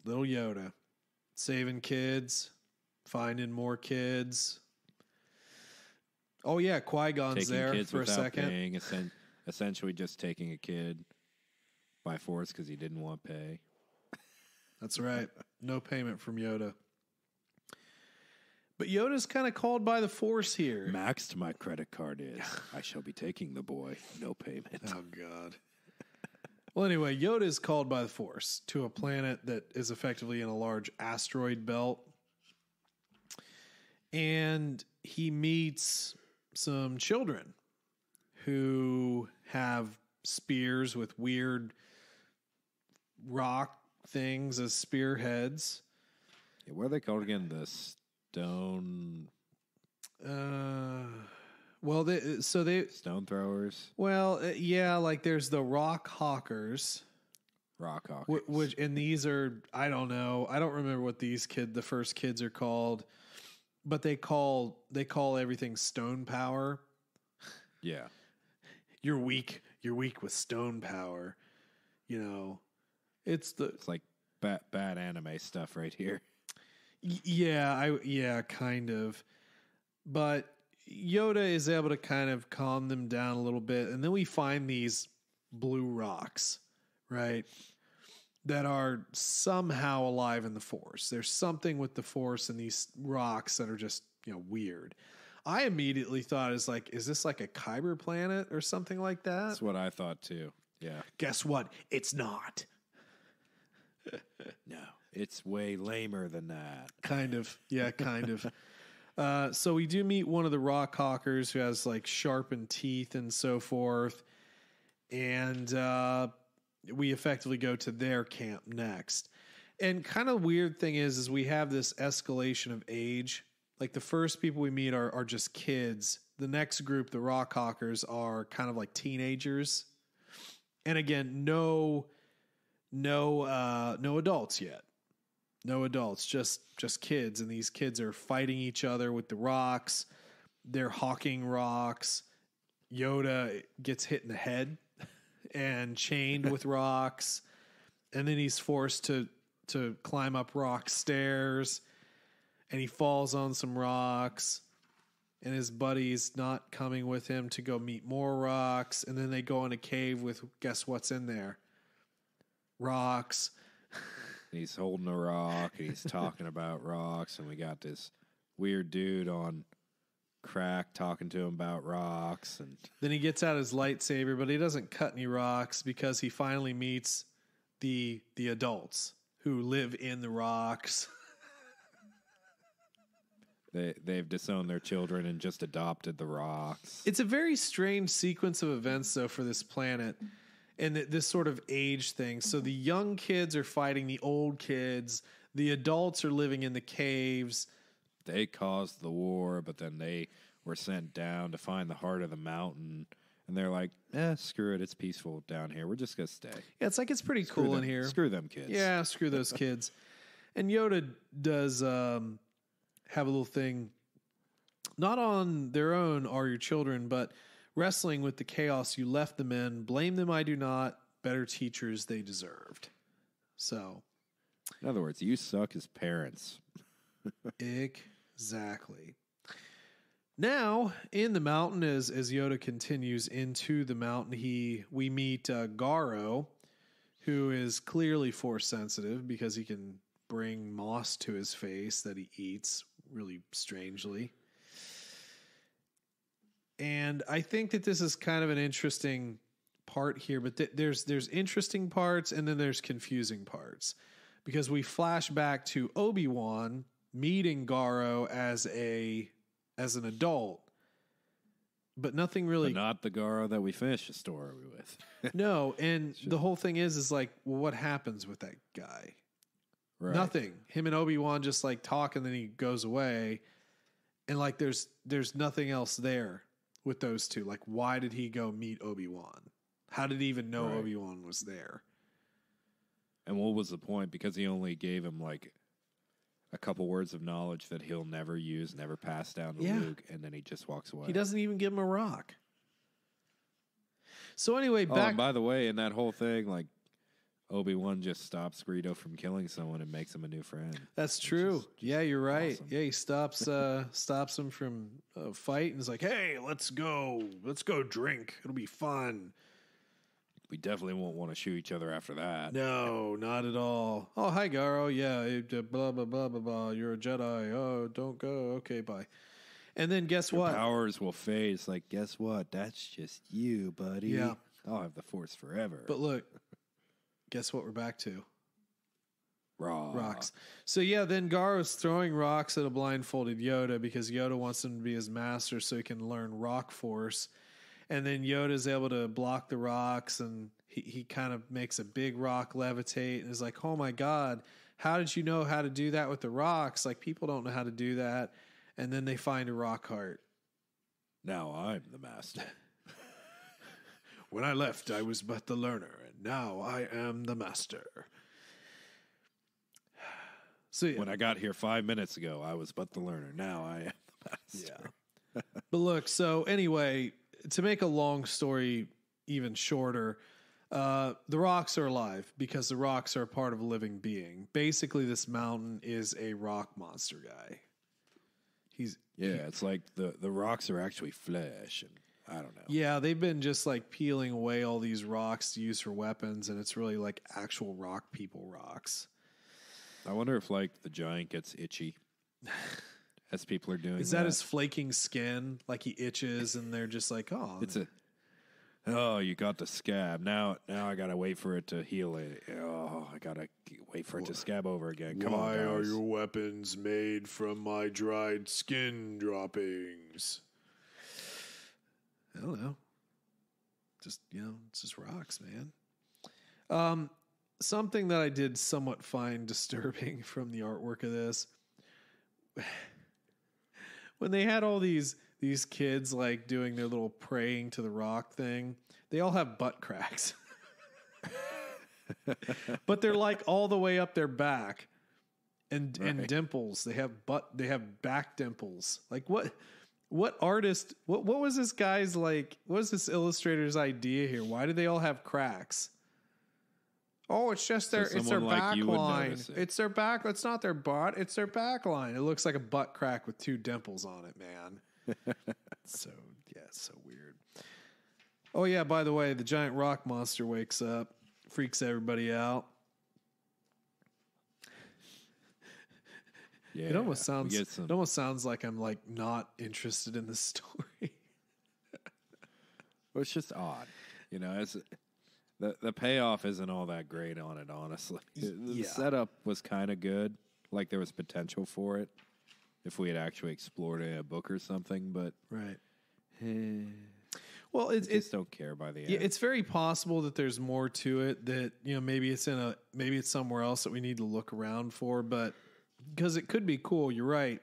Little Yoda. Saving kids, finding more kids. Oh, yeah, Qui-Gon's there for a second. Paying, essentially just taking a kid by force because he didn't want pay. That's right. No payment from Yoda. But Yoda's kind of called by the Force here. Maxed my credit card is. I shall be taking the boy. No payment. Oh, God. Well, anyway, Yoda is called by the Force to a planet that is effectively in a large asteroid belt. And he meets some children who have spears with weird rock things as spearheads. Yeah, what are they called again? The stone... stone throwers. Well, yeah, like there's the rock hawkers. Rock hawkers. And these are, I don't know. I don't remember what the first kids are called, but they call everything stone power. Yeah. You're weak with stone power. It's like bad anime stuff right here. Yeah, kind of. But Yoda is able to kind of calm them down a little bit. And then we find these blue rocks, right? That are somehow alive in the Force. There's something with the Force and these rocks that are just, weird. I immediately thought is this like a Kyber planet or something like that? That's what I thought too. Yeah. Guess what? It's not. No, it's way lamer than that. Kind of. Yeah, kind of. So we do meet one of the rock hawkers who has like sharpened teeth and so forth. And we effectively go to their camp next. And kind of weird thing is we have this escalation of age. Like the first people we meet are just kids. The next group, the rock hawkers, are kind of like teenagers. And again, no adults yet. No adults, just kids. And these kids are fighting each other with the rocks. They're hawking rocks. Yoda gets hit in the head and chained with rocks. And then he's forced to climb up rock stairs. And he falls on some rocks. And his buddy's not coming with him to go meet more rocks. And then they go in a cave with, guess what's in there? Rocks. He's holding a rock, and he's talking about rocks, and we got this weird dude on crack talking to him about rocks. And then he gets out his lightsaber, but he doesn't cut any rocks because he finally meets the adults who live in the rocks. They've disowned their children and just adopted the rocks. It's a very strange sequence of events, though, for this planet. And this sort of age thing. So the young kids are fighting the old kids. The adults are living in the caves. They caused the war, but then they were sent down to find the heart of the mountain. And they're like, screw it. It's peaceful down here. We're just going to stay. Yeah, it's like it's pretty cool in here. Screw them kids. Yeah, screw those kids. And Yoda does have a little thing. Not on their own are your children, but wrestling with the chaos you left them in. Blame them, I do not. Better teachers they deserved. So. In other words, you suck as parents. Exactly. Now, in the mountain, as Yoda continues into the mountain, we meet Garo, who is clearly force sensitive because he can bring moss to his face that he eats really strangely. And I think that this is kind of an interesting part here, but there's interesting parts and then there's confusing parts because we flash back to Obi-Wan meeting Garo as an adult, but nothing really. But not the Garo that we finished the story with. No, and the whole thing is like, well, what happens with that guy? Right. Nothing. Him and Obi-Wan just like talk, and then he goes away, and like there's nothing else there with those two. Like, why did he go meet Obi-Wan? How did he even know Obi-Wan was there? And what was the point? Because he only gave him like a couple words of knowledge that he'll never use, never pass down to Luke, and then he just walks away. He doesn't even give him a rock. So anyway, back. And by the way, in that whole thing, like Obi-Wan just stops Greedo from killing someone and makes him a new friend. That's true. Yeah, you're right. Awesome. Yeah, he stops him from a fight and is like, "Hey, let's go drink. It'll be fun." We definitely won't want to shoot each other after that. No, not at all. Oh, hi, Garo. Yeah, blah, blah, blah, blah, blah. You're a Jedi. Oh, don't go. Okay, bye. And then guess what? Powers will fade. It's like, guess what? That's just you, buddy. Yeah. I'll have the Force forever. But look, guess what we're back to? Rocks. So, yeah, then Garo's throwing rocks at a blindfolded Yoda because Yoda wants him to be his master so he can learn rock force. And then Yoda's able to block the rocks, and he kind of makes a big rock levitate and is like, oh, my God, how did you know how to do that with the rocks? Like, people don't know how to do that. And then they find a rock heart. Now I'm the master. When I left, I was but the learner, and now I am the master. So, yeah. When I got here 5 minutes ago, I was but the learner. Now I am the master. Yeah. But look, so anyway, to make a long story even shorter, the rocks are alive because the rocks are a part of a living being. Basically, this mountain is a rock monster guy. It's like the rocks are actually flesh, and I don't know. Yeah, they've been just like peeling away all these rocks to use for weapons, and it's really like actual rock people rocks. I wonder if like the giant gets itchy as people are doing. Is that his flaking skin? Like he itches, and they're just like, oh, you got the scab. Now I gotta wait for it to heal it. Oh, I gotta wait for it to scab over again. Come on, guys. Why are your weapons made from my dried skin droppings? I don't know. Just, it's just rocks, man. Something that I did somewhat find disturbing from the artwork of this, when they had all these kids like doing their little praying to the rock thing, they all have butt cracks. But they're like all the way up their back and dimples. They have back dimples. Like what artist, what was this guy's like, what was this illustrator's idea here? Why do they all have cracks? Oh, it's just their back line. It's their back. It's not their butt. It's their back line. It looks like a butt crack with two dimples on it, man. It's so weird. Oh yeah, by the way, the giant rock monster wakes up, freaks everybody out. Yeah, it almost sounds like I'm like not interested in the story. Well, it's just odd, It's the payoff isn't all that great on it, honestly. The setup was kind of good, like there was potential for it if we had actually explored it in a book or something. But right. Well, I just don't care by the end. Yeah, it's very possible that there's more to it that, maybe it's somewhere else that we need to look around for, but because it could be cool. You're right.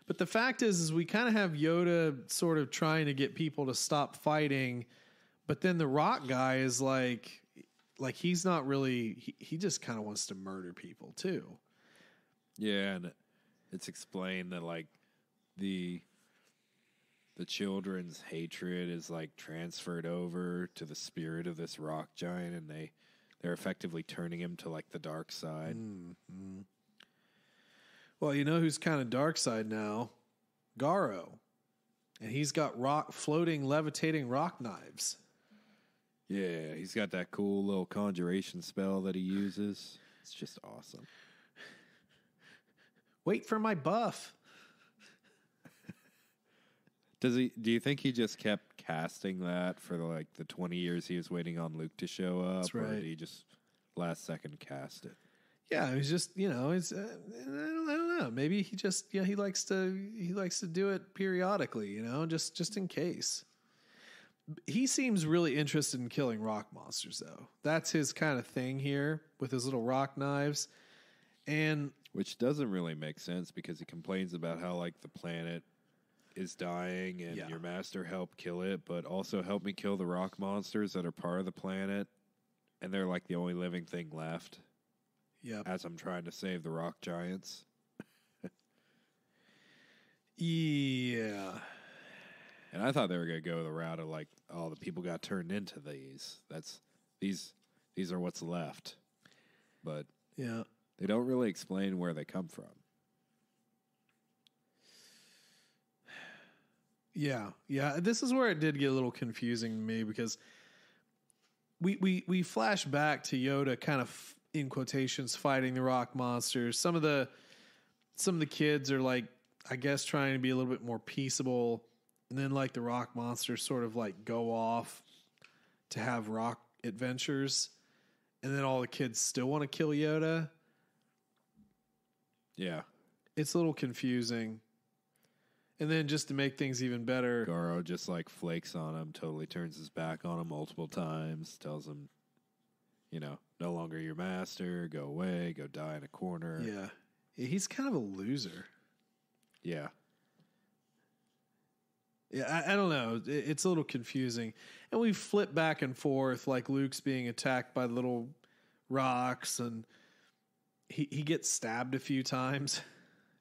But the fact is we kind of have Yoda sort of trying to get people to stop fighting, but then the rock guy is like he's not really, he just kind of wants to murder people too. Yeah, and it's explained that like the children's hatred is like transferred over to the spirit of this rock giant, and they're effectively turning him to like the dark side. Mm-hmm. Well, you know who's kind of dark side now? Garo. And he's got floating, levitating rock knives. Yeah, he's got that cool little conjuration spell that he uses. It's just awesome. Wait for my buff. Do you think he just kept casting that for the 20 years he was waiting on Luke to show up? That's right. Or did he just last second cast it? Yeah, it was just, it's I don't know. Maybe he just he likes to do it periodically, just in case. He seems really interested in killing rock monsters though. That's his kind of thing here with his little rock knives. And which doesn't really make sense because he complains about how like the planet is dying and your master helped kill it, but also help me kill the rock monsters that are part of the planet, and they're like the only living thing left. Yep. As I'm trying to save the rock giants. Yeah. And I thought they were going to go the route of like, oh, the people got turned into these. These are what's left. But yeah, they don't really explain where they come from. Yeah. This is where it did get a little confusing to me because we flash back to Yoda kind of in quotations fighting the rock monsters. Some of the kids are like, I guess, trying to be a little bit more peaceable, and then like the rock monsters sort of like go off to have rock adventures, and then all the kids still want to kill Yoda. Yeah, it's a little confusing. And then just to make things even better, Garo just like flakes on him, totally turns his back on him multiple times, tells him, no longer your master, go away, go die in a corner. Yeah. He's kind of a loser. Yeah. Yeah, I don't know. It's a little confusing. And we flip back and forth, like Luke's being attacked by little rocks, and he gets stabbed a few times.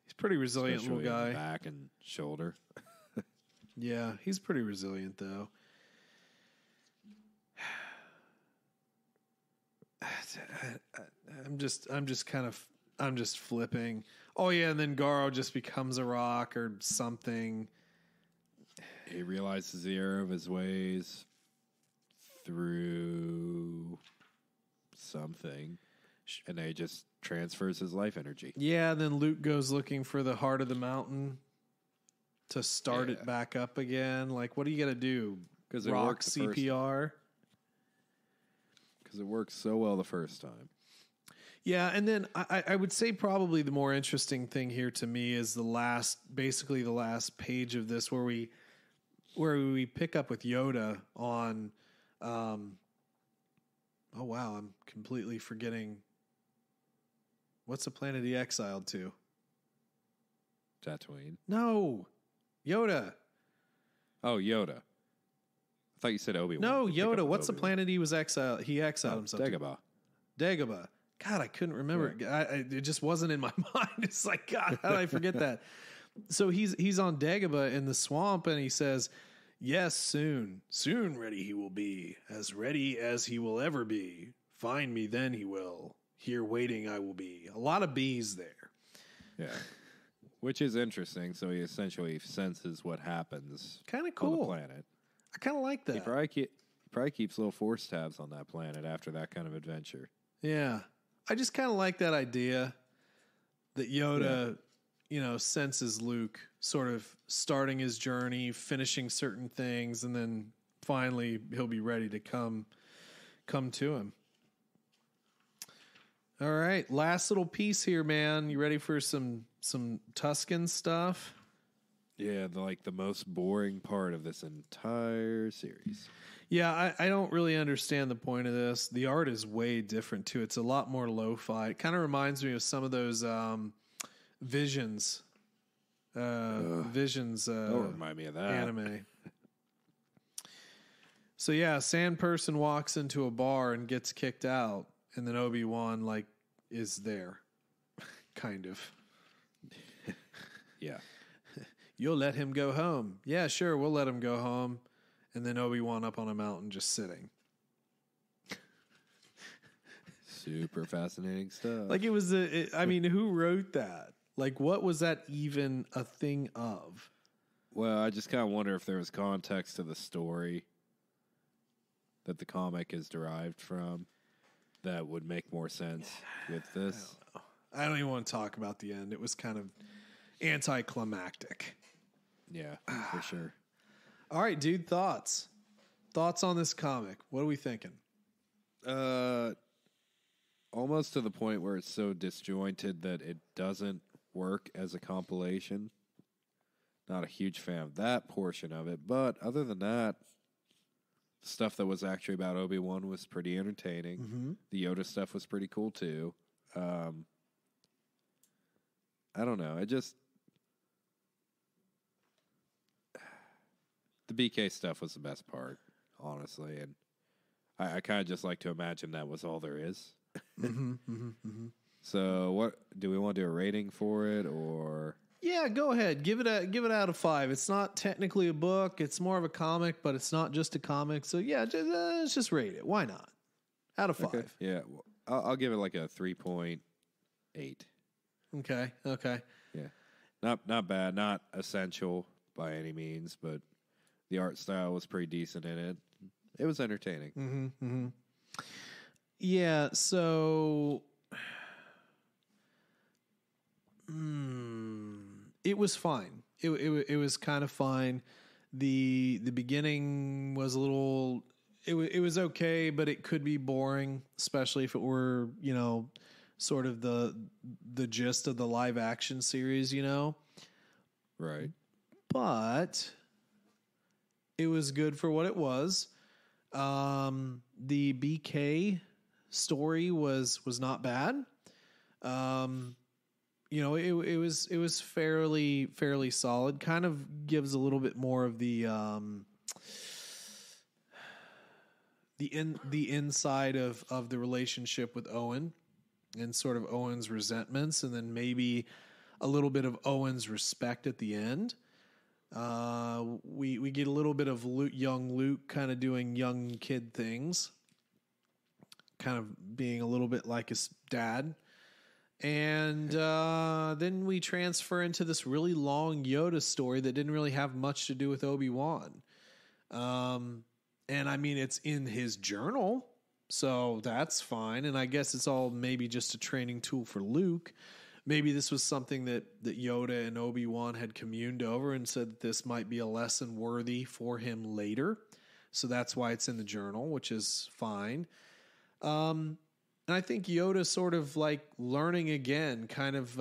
He's a pretty resilient little guy. In the back and shoulder. Yeah, he's pretty resilient, though. I'm just flipping. Oh yeah, and then Garo just becomes a rock or something. He realizes the error of his ways through something, and he just transfers his life energy. Yeah, and then Luke goes looking for the heart of the mountain to start it back up again. Like, what are you gonna do? Because rock CPR. Because it works so well the first time. Yeah, and then I would say probably the more interesting thing here to me is the last page of this where we pick up with Yoda on, oh wow, I'm completely forgetting. What's the planet he exiled to? Tatooine. No, Yoda. Oh, Yoda. I thought you said Obi-Wan. No, Yoda. What's the planet he was exiled? He exiled himself Dagobah. to? Dagobah. God, I couldn't remember. Yeah. It just wasn't in my mind. It's like, God, how did I forget that? So he's on Dagobah in the swamp, and he says, "Yes, soon ready he will be, as ready as he will ever be. Find me, then he will. Here waiting I will be." A lot of bees there. Yeah. Which is interesting. So he essentially senses what happens. Kind of cool. On the planet. I kind of like that. He probably keeps little force tabs on that planet after that kind of adventure. Yeah. I just kind of like that idea that Yoda, senses Luke sort of starting his journey, finishing certain things, and then finally he'll be ready to come to him. All right, last little piece here, man. You ready for some Tusken stuff? Yeah, the most boring part of this entire series. Yeah, I don't really understand the point of this. The art is way different, too. It's a lot more lo-fi. It kind of reminds me of some of those Visions. Visions. Don't remind me of that. Anime. So, yeah, a sand person walks into a bar and gets kicked out, and then Obi-Wan, is there. Kind of. Yeah. You'll let him go home. Yeah, sure, we'll let him go home. And then Obi-Wan up on a mountain just sitting. Super fascinating stuff. Who wrote that? What was that even a thing of? Well, I just kind of wonder if there was context to the story that the comic is derived from that would make more sense with this. I don't even want to talk about the end. It was kind of anticlimactic. Yeah, for sure. All right, dude, thoughts on this comic. What are we thinking? Almost to the point where it's so disjointed that it doesn't work as a compilation. Not a huge fan of that portion of it, but other than that, stuff that was actually about Obi-Wan was pretty entertaining. Mm-hmm. The Yoda stuff was pretty cool too. I don't know. The BK stuff was the best part, honestly, and I kind of just like to imagine that was all there is. Mm-hmm, mm-hmm, mm-hmm. So, what do we want to do a rating for it, or? Yeah, go ahead. Give it out of 5. It's not technically a book; it's more of a comic, but it's not just a comic. So, yeah, let's just rate it. Why not? Out of 5. Okay. Yeah, I'll give it a 3.8. Okay. Yeah, not bad, not essential by any means, but the art style was pretty decent in it. It was entertaining. Mm-hmm, mm-hmm. Yeah, so it was fine. It was kind of fine. The beginning was a little. It was okay, but it could be boring, especially if it were sort of the gist of the live action series, Right. But it was good for what it was. The BK story was not bad. It was fairly solid. Kind of gives a little bit more of the inside of the relationship with Owen and sort of Owen's resentments, and then maybe a little bit of Owen's respect at the end. We get a little bit of young Luke kind of doing young kid things, kind of being a little bit like his dad. And then we transfer into this really long Yoda story that didn't really have much to do with Obi-Wan. And I mean, it's in his journal, so that's fine. And I guess it's all maybe just a training tool for Luke. Maybe this was something that Yoda and Obi-Wan had communed over and said that this might be a lesson worthy for him later. So that's why it's in the journal, which is fine. And I think Yoda sort of learning again, kind of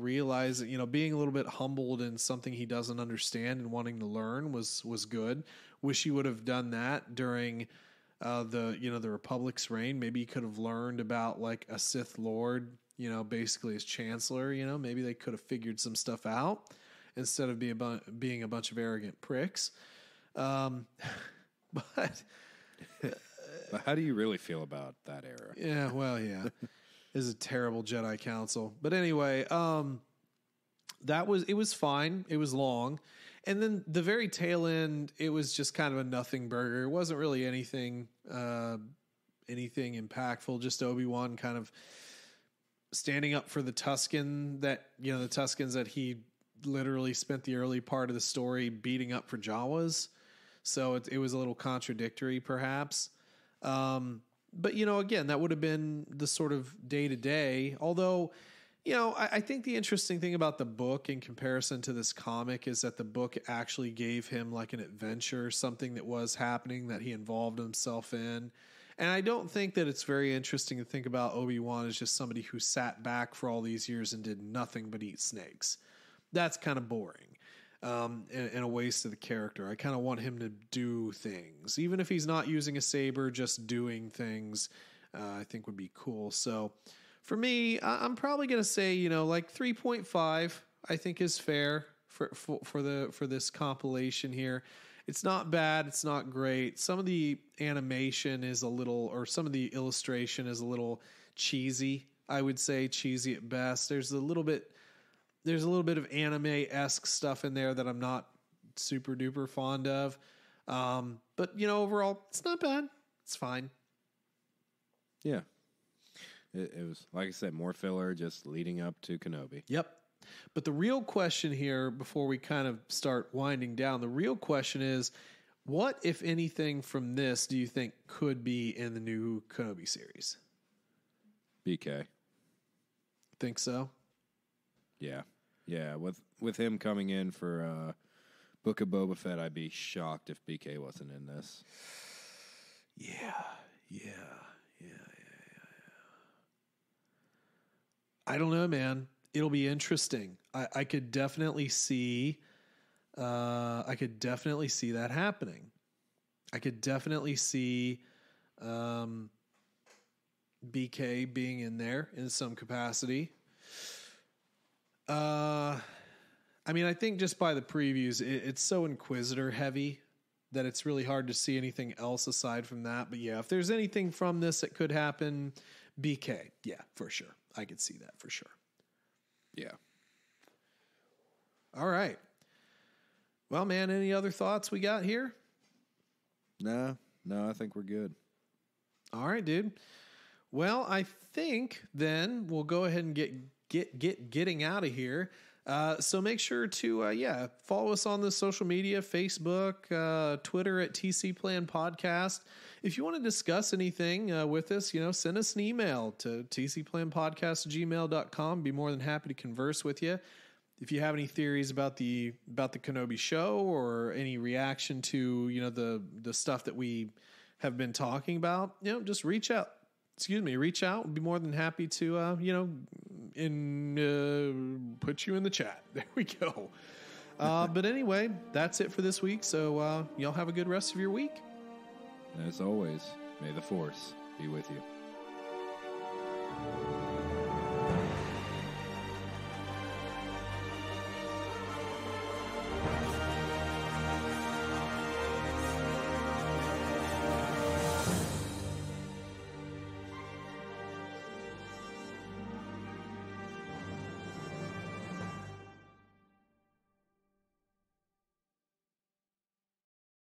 realizing, being a little bit humbled in something he doesn't understand and wanting to learn was good. Wish he would have done that during the Republic's reign. Maybe he could have learned about a Sith Lord, basically as Chancellor. Maybe they could have figured some stuff out instead of being a bunch of arrogant pricks. But how do you really feel about that era? Yeah, well, yeah. It was a terrible Jedi Council. But anyway, it was fine. It was long. And then the very tail end, it was just kind of a nothing burger. It wasn't really anything impactful, just Obi-Wan kind of standing up for the Tusken the Tuskens that he literally spent the early part of the story beating up for Jawas. So it was a little contradictory, perhaps. But again, that would have been the sort of day to day. Although, I think the interesting thing about the book in comparison to this comic is that the book actually gave him an adventure, something that was happening that he involved himself in. And I don't think that it's very interesting to think about Obi-Wan as just somebody who sat back for all these years and did nothing but eat snakes. That's kind of boring. and a waste of the character. I kind of want him to do things, even if he's not using a saber, just doing things. I think would be cool. So for me, I'm probably going to say, like 3.5, I think is fair for this compilation here. It's not bad. It's not great. Some of the animation is some of the illustration is a little cheesy. I would say cheesy at best. There's a little bit of anime-esque stuff in there that I'm not super duper fond of. But overall, it's not bad. It's fine. Yeah. It was, like I said, more filler just leading up to Kenobi. Yep. But the real question here, before we kind of start winding down, the real question is, what, if anything, from this do you think could be in the new Kenobi series? BK. Think so? Yeah. Yeah, with him coming in for Book of Boba Fett, I'd be shocked if BK wasn't in this. Yeah. I don't know, man. It'll be interesting. I could definitely see that happening. I could definitely see BK being in there in some capacity. I think just by the previews, it's so Inquisitor heavy that it's really hard to see anything else aside from that. But yeah, if there's anything from this that could happen, BK, yeah, for sure. I could see that for sure. Yeah. All right. Well, man, any other thoughts we got here? No, I think we're good. All right, dude. Well, I think then we'll go ahead and getting out of here. So make sure to, follow us on the social media, Facebook, Twitter at TC Plan Podcast. If you want to discuss anything with us, send us an email to tcplanpodcast@gmail.com. Be more than happy to converse with you. If you have any theories about the Kenobi show or any reaction to, the stuff that we have been talking about, just reach out. Reach out. We'll be more than happy to, put you in the chat. There we go. But anyway, that's it for this week. So y'all have a good rest of your week. As always, may the Force be with you.